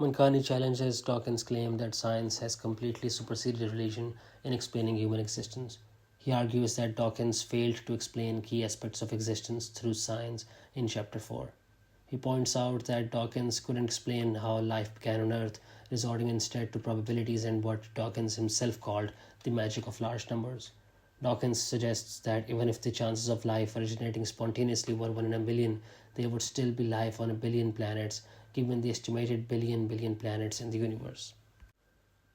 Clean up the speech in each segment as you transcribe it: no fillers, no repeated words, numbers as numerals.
Mankani challenges Dawkins' claim that science has completely superseded religion in explaining human existence. He argues that Dawkins failed to explain key aspects of existence through science in Chapter 4. He points out that Dawkins couldn't explain how life began on Earth, resorting instead to probabilities and what Dawkins himself called the magic of large numbers. Dawkins suggests that even if the chances of life originating spontaneously were 1 in a billion, there would still be life on a billion planets, given the estimated billion planets in the universe.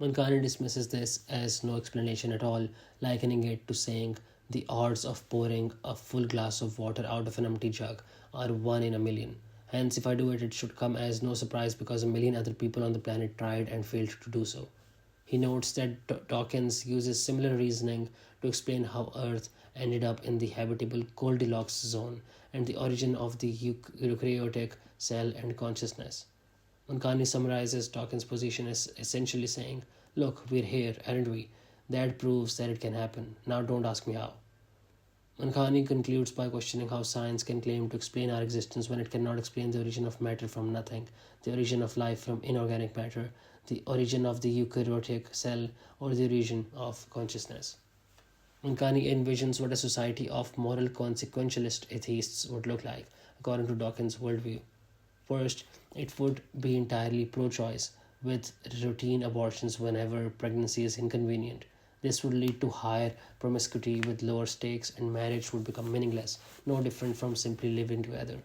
Mankani dismisses this as no explanation at all, likening it to saying the odds of pouring a full glass of water out of an empty jug are 1 in a million. Hence, if I do it, it should come as no surprise because a million other people on the planet tried and failed to do so. He notes that Dawkins uses similar reasoning to explain how Earth ended up in the habitable Goldilocks zone and the origin of the eukaryotic cell and consciousness. Mankani summarizes Dawkins' position as essentially saying, "Look, we're here, aren't we? That proves that it can happen. Now don't ask me how." Mankani concludes by questioning how science can claim to explain our existence when it cannot explain the origin of matter from nothing, the origin of life from inorganic matter, the origin of the eukaryotic cell, or the origin of consciousness. Mankani envisions what a society of moral consequentialist atheists would look like, according to Dawkins' worldview. First, it would be entirely pro-choice, with routine abortions whenever pregnancy is inconvenient. This would lead to higher promiscuity with lower stakes, and marriage would become meaningless, no different from simply living together.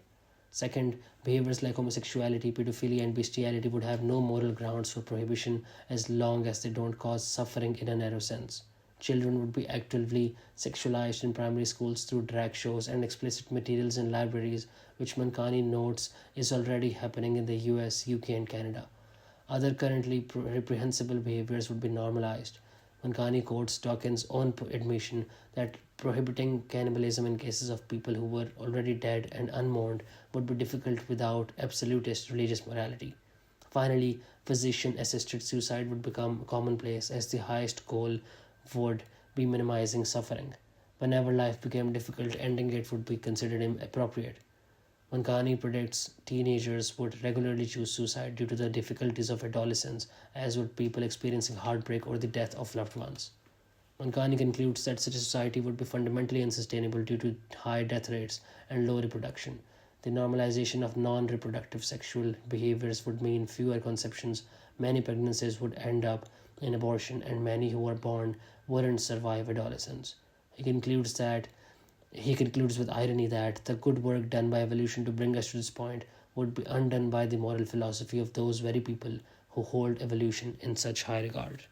Second, behaviors like homosexuality, pedophilia, and bestiality would have no moral grounds for prohibition as long as they don't cause suffering in a narrow sense. Children would be actively sexualized in primary schools through drag shows and explicit materials in libraries, which Mankani notes is already happening in the US, UK, and Canada. Other currently reprehensible behaviors would be normalized. Mankani quotes Dawkins' own admission that prohibiting cannibalism in cases of people who were already dead and unmourned would be difficult without absolutist religious morality. Finally, physician-assisted suicide would become commonplace as the highest goal would be minimizing suffering. Whenever life became difficult, ending it would be considered inappropriate. Mankani predicts teenagers would regularly choose suicide due to the difficulties of adolescence, as would people experiencing heartbreak or the death of loved ones. Mankani concludes that such a society would be fundamentally unsustainable due to high death rates and low reproduction. The normalization of non reproductive sexual behaviors would mean fewer conceptions, many pregnancies would end up in abortion, and many who are born wouldn't survive adolescence. He concludes with irony that the good work done by evolution to bring us to this point would be undone by the moral philosophy of those very people who hold evolution in such high regard.